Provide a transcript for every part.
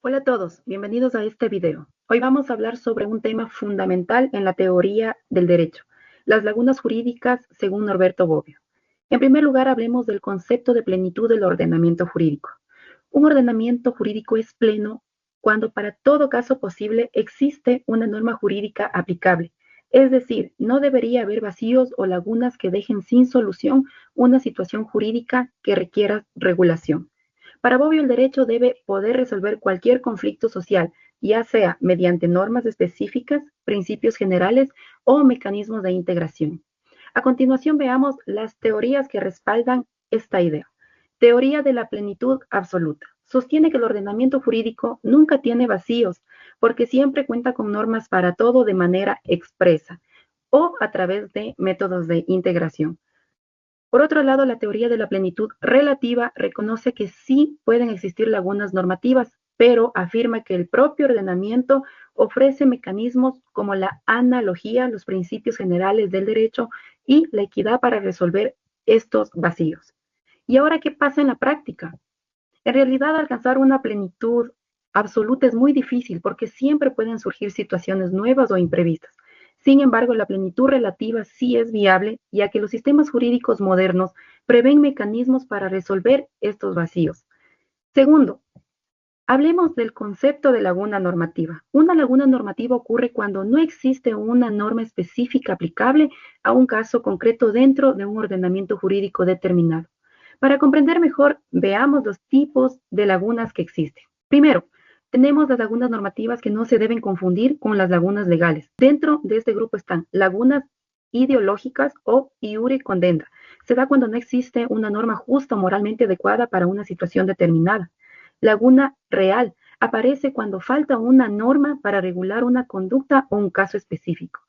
Hola a todos, bienvenidos a este video. Hoy vamos a hablar sobre un tema fundamental en la teoría del derecho, las lagunas jurídicas según Norberto Bobbio. En primer lugar, hablemos del concepto de plenitud del ordenamiento jurídico. Un ordenamiento jurídico es pleno cuando para todo caso posible existe una norma jurídica aplicable. Es decir, no debería haber vacíos o lagunas que dejen sin solución una situación jurídica que requiera regulación. Para Bobbio, el derecho debe poder resolver cualquier conflicto social, ya sea mediante normas específicas, principios generales o mecanismos de integración. A continuación, veamos las teorías que respaldan esta idea. Teoría de la plenitud absoluta. Sostiene que el ordenamiento jurídico nunca tiene vacíos, porque siempre cuenta con normas para todo de manera expresa o a través de métodos de integración. Por otro lado, la teoría de la plenitud relativa reconoce que sí pueden existir lagunas normativas, pero afirma que el propio ordenamiento ofrece mecanismos como la analogía, los principios generales del derecho y la equidad para resolver estos vacíos. ¿Y ahora qué pasa en la práctica? En realidad, alcanzar una plenitud absoluta es muy difícil porque siempre pueden surgir situaciones nuevas o imprevistas. Sin embargo, la plenitud relativa sí es viable, ya que los sistemas jurídicos modernos prevén mecanismos para resolver estos vacíos. Segundo, hablemos del concepto de laguna normativa. Una laguna normativa ocurre cuando no existe una norma específica aplicable a un caso concreto dentro de un ordenamiento jurídico determinado. Para comprender mejor, veamos los tipos de lagunas que existen. Primero, tenemos las lagunas normativas que no se deben confundir con las lagunas legales. Dentro de este grupo están lagunas ideológicas o iure condenda. Se da cuando no existe una norma justa o moralmente adecuada para una situación determinada. Laguna real aparece cuando falta una norma para regular una conducta o un caso específico.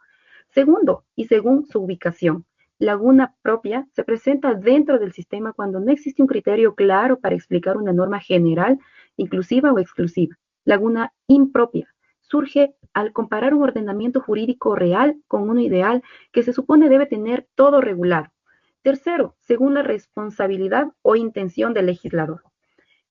Segundo, y según su ubicación, laguna propia se presenta dentro del sistema cuando no existe un criterio claro para explicar una norma general, inclusiva o exclusiva. Laguna impropia surge al comparar un ordenamiento jurídico real con uno ideal que se supone debe tener todo regulado. Tercero, según la responsabilidad o intención del legislador.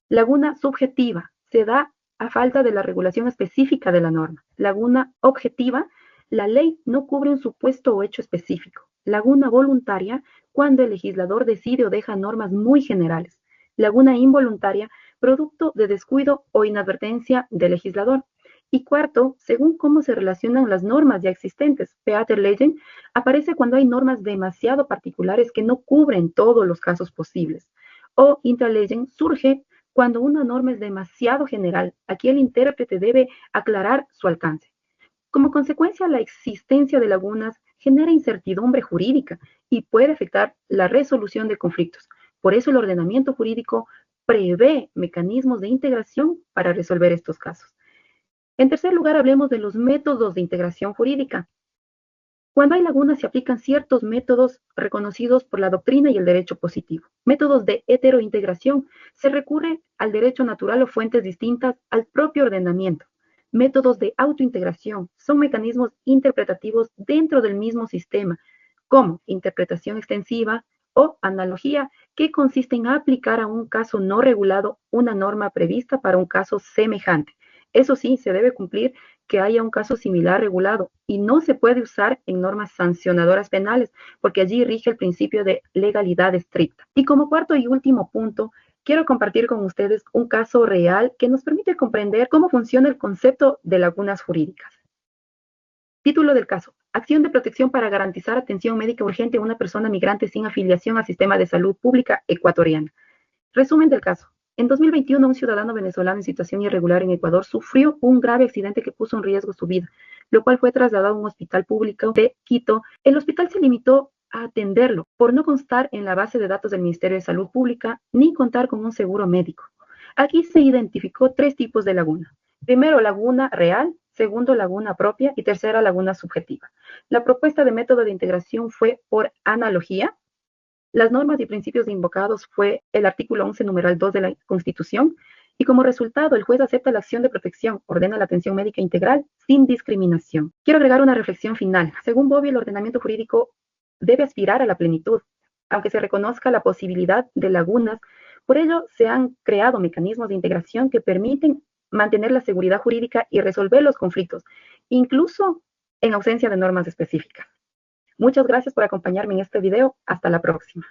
Laguna subjetiva se da a falta de la regulación específica de la norma. Laguna objetiva, la ley no cubre un supuesto o hecho específico. Laguna voluntaria, cuando el legislador decide o deja normas muy generales. Laguna involuntaria, producto de descuido o inadvertencia del legislador. Y cuarto, según cómo se relacionan las normas ya existentes. Peater Legend aparece cuando hay normas demasiado particulares que no cubren todos los casos posibles. O intralegend surge cuando una norma es demasiado general. Aquí el intérprete debe aclarar su alcance. Como consecuencia, la existencia de lagunas genera incertidumbre jurídica y puede afectar la resolución de conflictos. Por eso el ordenamiento jurídico prevé mecanismos de integración para resolver estos casos. En tercer lugar, hablemos de los métodos de integración jurídica. Cuando hay lagunas se aplican ciertos métodos reconocidos por la doctrina y el derecho positivo. Métodos de heterointegración. Se recurre al derecho natural o fuentes distintas al propio ordenamiento. Métodos de autointegración. Son mecanismos interpretativos dentro del mismo sistema, como interpretación extensiva o analogía, que consiste en aplicar a un caso no regulado una norma prevista para un caso semejante. Eso sí, se debe cumplir que haya un caso similar regulado y no se puede usar en normas sancionadoras penales porque allí rige el principio de legalidad estricta. Y como cuarto y último punto, quiero compartir con ustedes un caso real que nos permite comprender cómo funciona el concepto de lagunas jurídicas. Título del caso: acción de protección para garantizar atención médica urgente a una persona migrante sin afiliación al sistema de salud pública ecuatoriana. Resumen del caso. En 2021, un ciudadano venezolano en situación irregular en Ecuador sufrió un grave accidente que puso en riesgo su vida, lo cual fue trasladado a un hospital público de Quito. El hospital se limitó a atenderlo por no constar en la base de datos del Ministerio de Salud Pública ni contar con un seguro médico. Aquí se identificó tres tipos de laguna. Primero, laguna real; segundo, laguna propia; y tercera, laguna subjetiva. La propuesta de método de integración fue por analogía. Las normas y principios invocados fue el artículo 11, numeral 2 de la Constitución, y como resultado el juez acepta la acción de protección, ordena la atención médica integral sin discriminación. Quiero agregar una reflexión final. Según Bobbio, el ordenamiento jurídico debe aspirar a la plenitud, aunque se reconozca la posibilidad de lagunas. Por ello, se han creado mecanismos de integración que permiten mantener la seguridad jurídica y resolver los conflictos, incluso en ausencia de normas específicas. Muchas gracias por acompañarme en este video. Hasta la próxima.